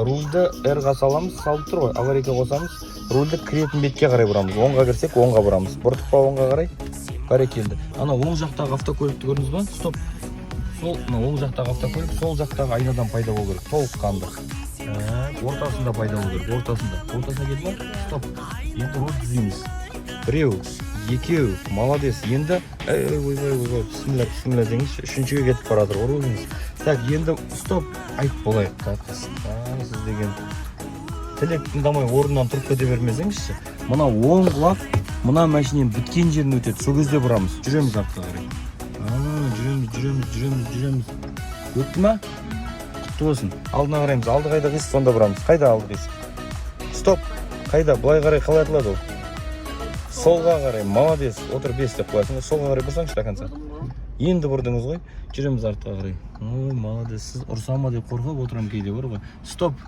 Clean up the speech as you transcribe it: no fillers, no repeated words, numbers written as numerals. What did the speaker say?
Рульді R-ға саламыз, салып тұр ғой. Аварийға қосамыз, рульді кіретін бетке қарай бұрамыз. Оңға кірсек, оңға бұрамыз. Бұрдық па оңға қарай? Бәрекелді. Ана оң жақтағы автокөлікті көрдіңіз ба? Стоп. Сол, оң жақтағы автокөлік, сол жақтағы айнадан пайда болу керек. Толыққанды. Ортасында пайда болу керек. Ортасына келді ма? Стоп. Енді руль түзейміз. Біреу, екеу, молодец. Енді, бісміллә деңіз, үшіншіге кетіп баратыр. Орылыңыз. Так, енді стоп. Айт болайық. Сіз деген тілек тыңдамай орнынан тұрып кете бермесеңізші. Мына оң құлақ, мына машинен біткен жерін өтеді. Сол кезде бұрамыз. Жүреміз артқа қарай. Жүреміз. Өтті ма? Құтты болсын. Алдына қараймыз. Алды қайда қисық, сонда бұрамыз. Қайда алды қисық? Стоп. Қайда? Бұлай қарай қалай атылады ол? Солға қарай. Молодец. Отыр 5 деп қоясың. Солға қарай бұрсаңшы до конца. Енді бұрдыңыз ғой. Жүреміз артқа қарай. Ой, молодец. Сіз ұрсама деп қорқып отырам кейде бар ғой. Стоп.